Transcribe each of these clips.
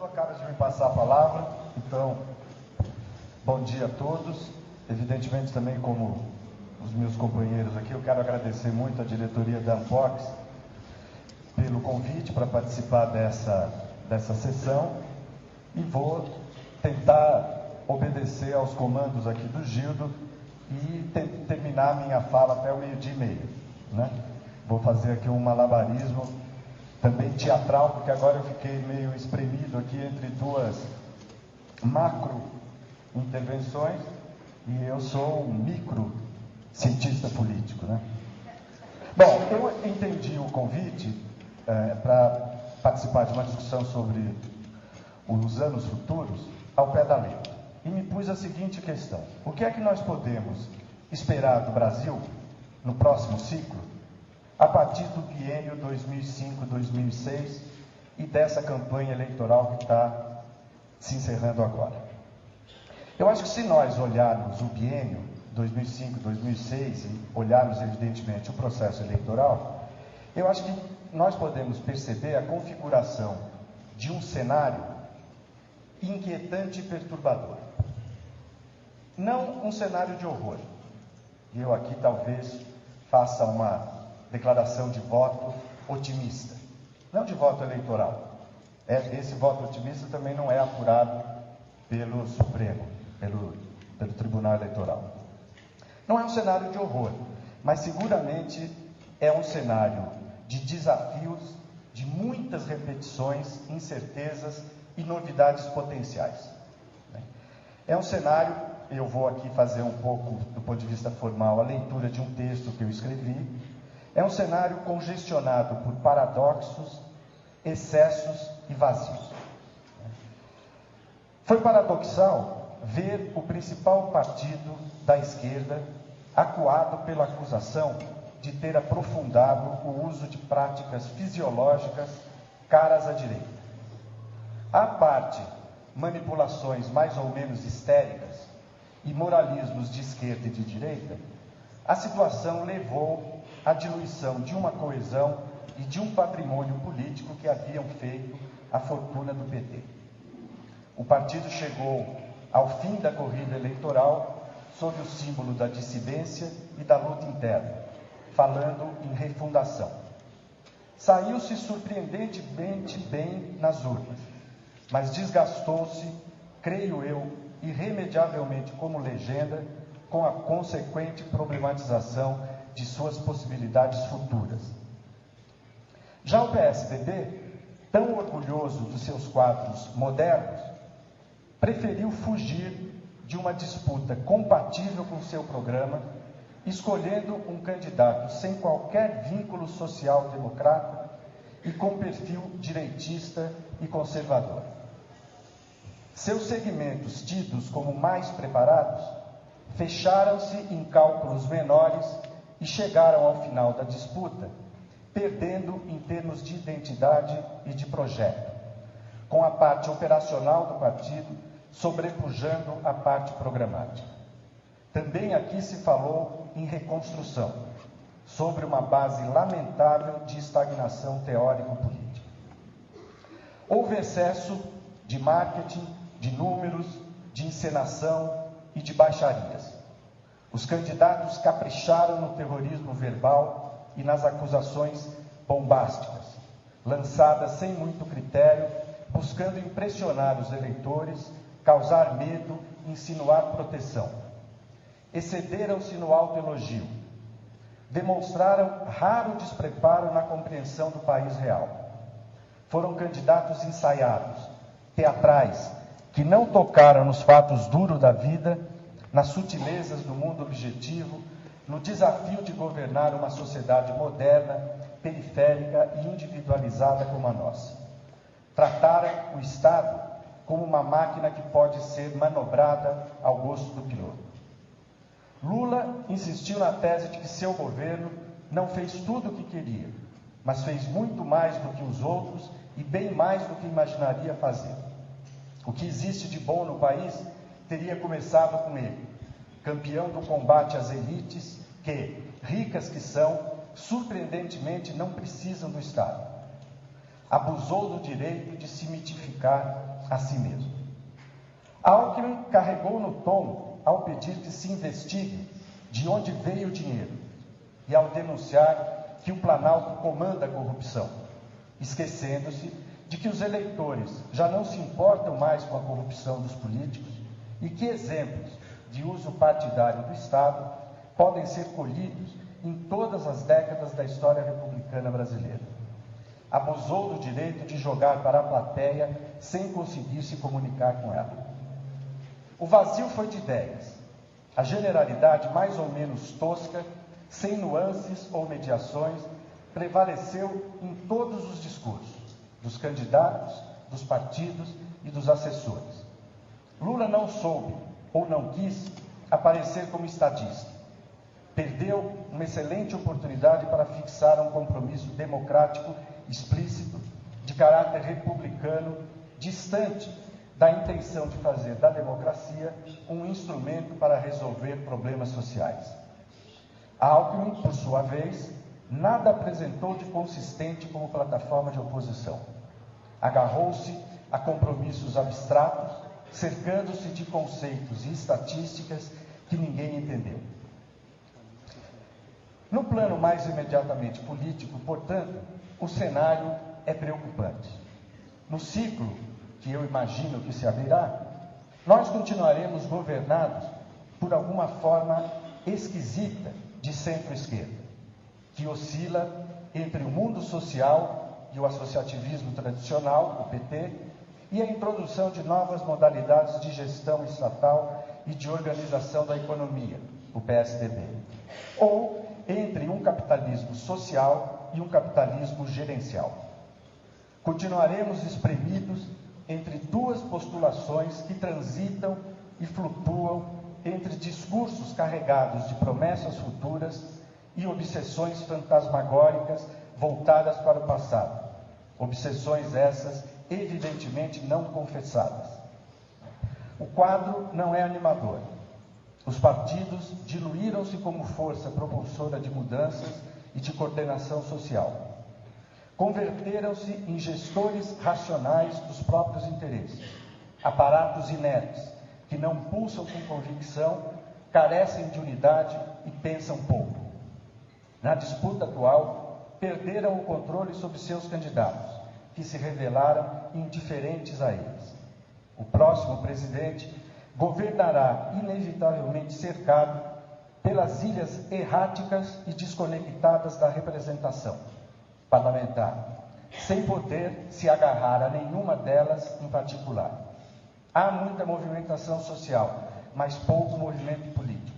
tudo acaba de me passar a palavra, então, bom dia a todos. Evidentemente também, como os meus companheiros aqui, eu quero agradecer muito à diretoria da Ampox pelo convite para participar dessa sessão e vou tentar obedecer aos comandos aqui do Gildo e terminar minha fala até o 12:30, né? Vou fazer aqui um malabarismo também teatral, porque agora eu fiquei meio espremido aqui entre duas macro intervenções e eu sou um micro cientista político, né? Bom, eu entendi o convite para participar de uma discussão sobre os anos futuros ao pé da letra e me pus a seguinte questão: o que é que nós podemos esperar do Brasil no próximo ciclo, a partir do biênio 2005-2006 e dessa campanha eleitoral que está se encerrando agora? Eu acho que se nós olharmos o biênio 2005-2006 e olharmos, evidentemente, o processo eleitoral, eu acho que nós podemos perceber a configuração de um cenário inquietante e perturbador. Não um cenário de horror. E eu aqui talvez faça uma declaração de voto otimista, não de voto eleitoral. Esse voto otimista também não é apurado pelo Supremo, pelo Tribunal Eleitoral. Não é um cenário de horror, mas seguramente é um cenário de desafios, de muitas repetições, incertezas e novidades potenciais. É um cenário, eu vou aqui fazer um pouco, do ponto de vista formal, a leitura de um texto que eu escrevi. É um cenário congestionado por paradoxos, excessos e vazios. Foi paradoxal ver o principal partido da esquerda acuado pela acusação de ter aprofundado o uso de práticas fisiológicas caras à direita. À parte manipulações mais ou menos histéricas e moralismos de esquerda e de direita, a situação levou à diluição de uma coesão e de um patrimônio político que haviam feito a fortuna do PT. O partido chegou ao fim da corrida eleitoral sob o símbolo da dissidência e da luta interna, falando em refundação. Saiu-se surpreendentemente bem nas urnas, mas desgastou-se, creio eu, irremediavelmente como legenda, com a consequente problematização de suas possibilidades futuras. Já o PSDB, tão orgulhoso dos seus quadros modernos, preferiu fugir de uma disputa compatível com seu programa, escolhendo um candidato sem qualquer vínculo social-democrata e com perfil direitista e conservador. Seus segmentos, tidos como mais preparados, fecharam-se em cálculos menores e chegaram ao final da disputa, perdendo em termos de identidade e de projeto, com a parte operacional do partido sobrepujando a parte programática. Também aqui se falou em reconstrução, sobre uma base lamentável de estagnação teórico-política. Houve excesso de marketing, de números, de encenação e de baixarias. Os candidatos capricharam no terrorismo verbal e nas acusações bombásticas, lançadas sem muito critério, buscando impressionar os eleitores, causar medo, insinuar proteção. Excederam-se no autoelogio. Demonstraram raro despreparo na compreensão do país real. Foram candidatos ensaiados, teatrais, que não tocaram nos fatos duros da vida, nas sutilezas do mundo objetivo, no desafio de governar uma sociedade moderna, periférica e individualizada como a nossa. Trataram o Estado como uma máquina que pode ser manobrada ao gosto do piloto. Lula insistiu na tese de que seu governo não fez tudo o que queria, mas fez muito mais do que os outros e bem mais do que imaginaria fazer. O que existe de bom no país teria começado com ele, campeão do combate às elites que, ricas que são, surpreendentemente não precisam do Estado. abusou do direito de se mitificar a si mesmo. Alckmin carregou no tom ao pedir que se investigue de onde veio o dinheiro e ao denunciar que o Planalto comanda a corrupção, esquecendo-se de que os eleitores já não se importam mais com a corrupção dos políticos e que exemplos de uso partidário do Estado podem ser colhidos em todas as décadas da história republicana brasileira. Abusou do direito de jogar para a plateia sem conseguir se comunicar com ela. O vazio foi de ideias, a generalidade mais ou menos tosca, sem nuances ou mediações, prevaleceu em todos os discursos, dos candidatos, dos partidos e dos assessores. Lula não soube, ou não quis, aparecer como estadista. Perdeu uma excelente oportunidade para fixar um compromisso democrático explícito, de caráter republicano, distante da intenção de fazer da democracia um instrumento para resolver problemas sociais. Alckmin, por sua vez, nada apresentou de consistente como plataforma de oposição. Agarrou-se a compromissos abstratos, cercando-se de conceitos e estatísticas que ninguém entendeu. No plano mais imediatamente político, portanto, o cenário é preocupante. No ciclo que eu imagino que se abrirá, nós continuaremos governados por alguma forma esquisita de centro-esquerda, que oscila entre o mundo social e o associativismo tradicional, o PT, e a introdução de novas modalidades de gestão estatal e de organização da economia, o PSDB, ou entre um capitalismo social e um capitalismo gerencial. Continuaremos espremidos entre duas postulações que transitam e flutuam entre discursos carregados de promessas futuras e obsessões fantasmagóricas voltadas para o passado. Obsessões essas evidentemente não confessadas. O quadro não é animador. Os partidos diluíram-se como força propulsora de mudanças e de coordenação social. Converteram-se em gestores racionais dos próprios interesses, aparatos inertes, que não pulsam com convicção, carecem de unidade e pensam pouco. Na disputa atual, perderam o controle sobre seus candidatos, que se revelaram indiferentes a eles. O próximo presidente governará inevitavelmente cercado pelas ilhas erráticas e desconectadas da representação parlamentar, sem poder se agarrar a nenhuma delas em particular. Há muita movimentação social, mas pouco movimento político.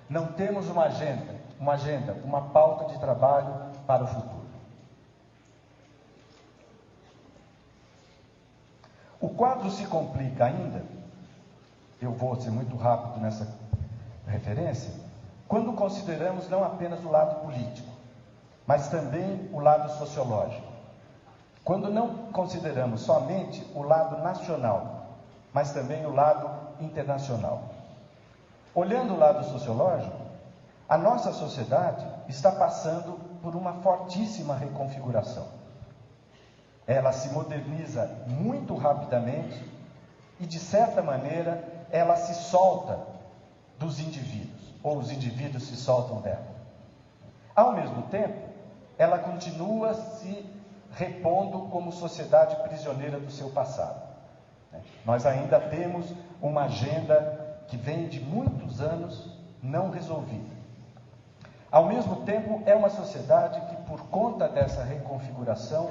Não temos uma agenda, uma pauta de trabalho para o futuro. O quadro se complica ainda, eu vou ser muito rápido nessa referência, quando consideramos não apenas o lado político, mas também o lado sociológico. Quando não consideramos somente o lado nacional, mas também o lado internacional. Olhando o lado sociológico, a nossa sociedade está passando por uma fortíssima reconfiguração. Ela se moderniza muito rapidamente e, de certa maneira, ela se solta dos indivíduos, ou os indivíduos se soltam dela. Ao mesmo tempo, ela continua se repondo como sociedade prisioneira do seu passado. Nós ainda temos uma agenda que vem de muitos anos não resolvida. Ao mesmo tempo, é uma sociedade que, por conta dessa reconfiguração,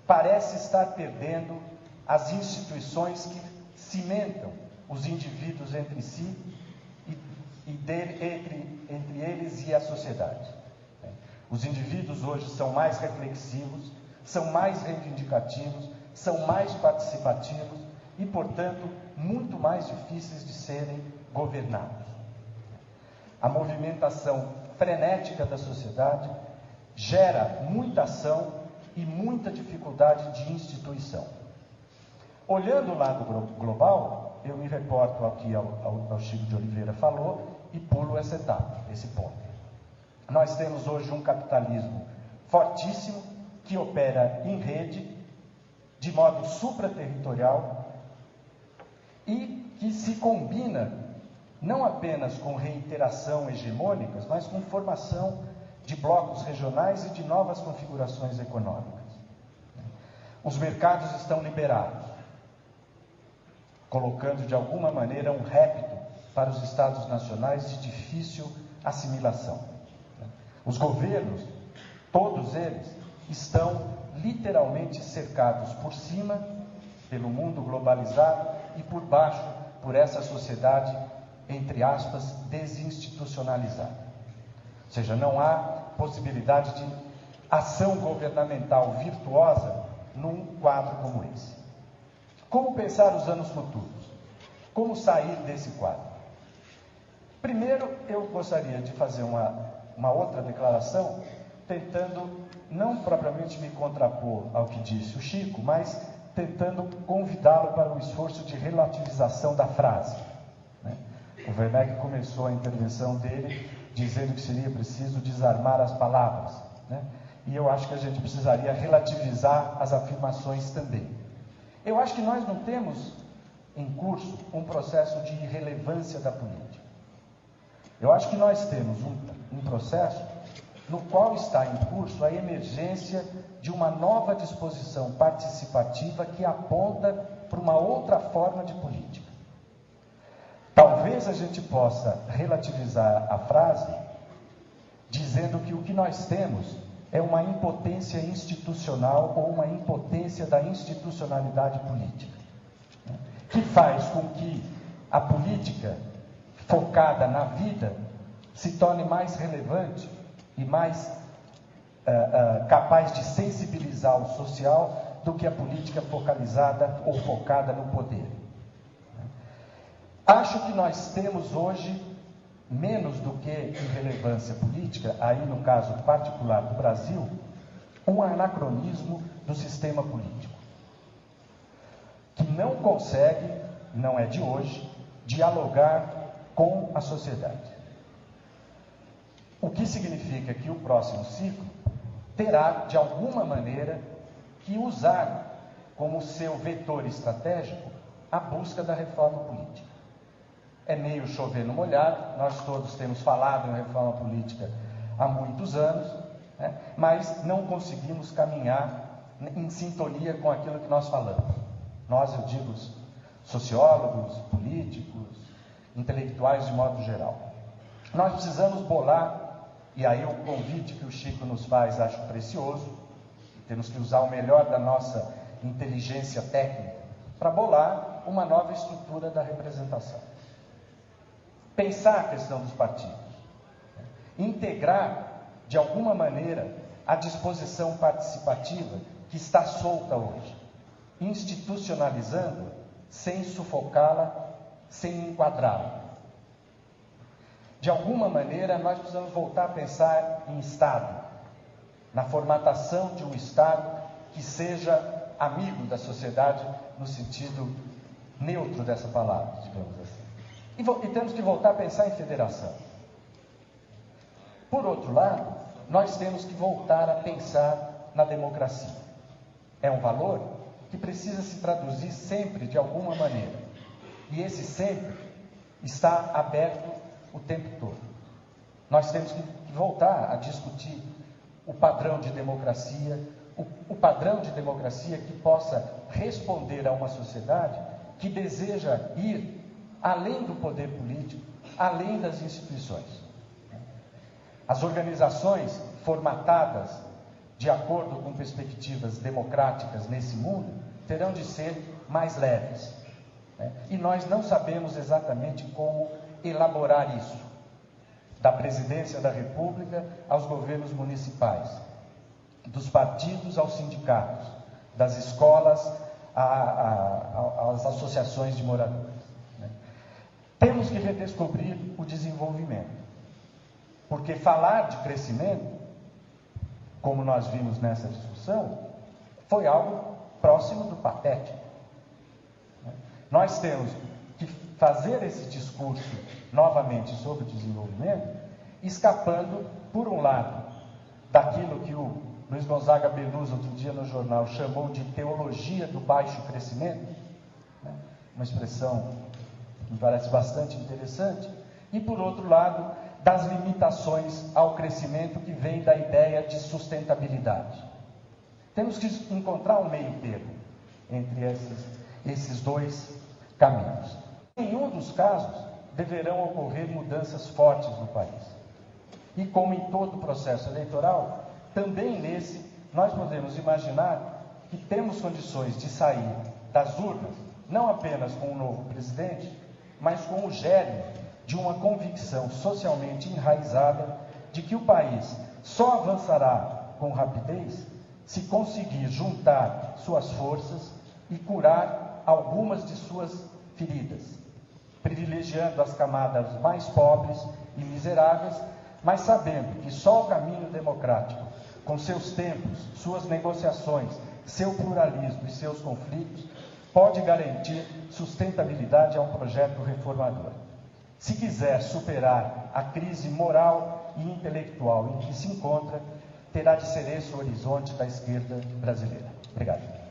parece estar perdendo as instituições que cimentam os indivíduos entre si entre eles e a sociedade. Os indivíduos hoje são mais reflexivos, são mais reivindicativos, são mais participativos e, portanto, muito mais difíceis de serem governados. A movimentação frenética da sociedade gera muita ação e muita dificuldade de instituição. Olhando o lado global, eu me reporto aqui ao Chico de Oliveira falou e pulo essa etapa, esse ponto. Nós temos hoje um capitalismo fortíssimo que opera em rede de modo supraterritorial e que se combina não apenas com reiteração hegemônicas, mas com formação de blocos regionais e de novas configurações econômicas. Os mercados estão liberados, colocando de alguma maneira um répito para os estados nacionais de difícil assimilação. Os governos, todos eles, estão literalmente cercados por cima pelo mundo globalizado e por baixo por essa sociedade, entre aspas, desinstitucionalizada. Ou seja, não há possibilidade de ação governamental virtuosa num quadro como esse. Como pensar os anos futuros? Como sair desse quadro? Primeiro, eu gostaria de fazer uma outra declaração, tentando não propriamente me contrapor ao que disse o Chico, mas tentando convidá-lo para um esforço de relativização da frase. O Werneck começou a intervenção dele dizendo que seria preciso desarmar as palavras, e eu acho que a gente precisaria relativizar as afirmações também. Eu acho que nós não temos em curso um processo de irrelevância da política. Eu acho que nós temos um processo no qual está em curso a emergência de uma nova disposição participativa que aponta para uma outra forma de política. Talvez a gente possa relativizar a frase dizendo que o que nós temos é uma impotência institucional ou uma impotência da institucionalidade política, que faz com que a política focada na vida se torne mais relevante e mais capaz de sensibilizar o social do que a política focalizada ou focada no poder. Acho que nós temos hoje, menos do que irrelevância política, aí no caso particular do Brasil, um anacronismo do sistema político, que não consegue, não é de hoje, dialogar com a sociedade. O que significa que o próximo ciclo terá, de alguma maneira, que usar como seu vetor estratégico a busca da reforma política. É meio chover no molhado, nós todos temos falado em reforma política há muitos anos, mas não conseguimos caminhar em sintonia com aquilo que nós falamos. Nós, eu digo, sociólogos, políticos, intelectuais de modo geral. Nós precisamos bolar, e aí o convite que o Chico nos faz acho precioso, temos que usar o melhor da nossa inteligência técnica para bolar uma nova estrutura da representação. Pensar a questão dos partidos, integrar de alguma maneira a disposição participativa que está solta hoje, institucionalizando sem sufocá-la, sem enquadrá-la. De alguma maneira, nós precisamos voltar a pensar em Estado, na formatação de um Estado que seja amigo da sociedade, no sentido neutro dessa palavra, digamos assim. E temos que voltar a pensar em federação. Por outro lado, nós temos que voltar a pensar na democracia. É um valor que precisa se traduzir sempre de alguma maneira. E esse sempre está aberto o tempo todo. Nós temos que voltar a discutir o padrão de democracia, o padrão de democracia que possa responder a uma sociedade que deseja ir além do poder político, além das instituições. As organizações formatadas de acordo com perspectivas democráticas nesse mundo terão de ser mais leves. E nós não sabemos exatamente como elaborar isso, da presidência da República aos governos municipais, dos partidos aos sindicatos, das escolas às associações de moradores. Temos que redescobrir o desenvolvimento, porque falar de crescimento, como nós vimos nessa discussão, foi algo próximo do patético. Nós temos que fazer esse discurso novamente sobre o desenvolvimento, escapando, por um lado, daquilo que o Luiz Gonzaga Beluso, outro dia no jornal, chamou de teologia do baixo crescimento, né? Uma expressão que me parece bastante interessante. E, por outro lado, das limitações ao crescimento que vem da ideia de sustentabilidade. Temos que encontrar um meio termo entre esses dois caminhos. Em nenhum dos casos deverão ocorrer mudanças fortes no país. E como em todo processo eleitoral, também nesse nós podemos imaginar que temos condições de sair das urnas, não apenas com um novo presidente, mas com o germe de uma convicção socialmente enraizada de que o país só avançará com rapidez se conseguir juntar suas forças e curar algumas de suas feridas, privilegiando as camadas mais pobres e miseráveis, mas sabendo que só o caminho democrático, com seus tempos, suas negociações, seu pluralismo e seus conflitos, pode garantir sustentabilidade a um projeto reformador. Se quiser superar a crise moral e intelectual em que se encontra, terá de ser esse o horizonte da esquerda brasileira. Obrigado.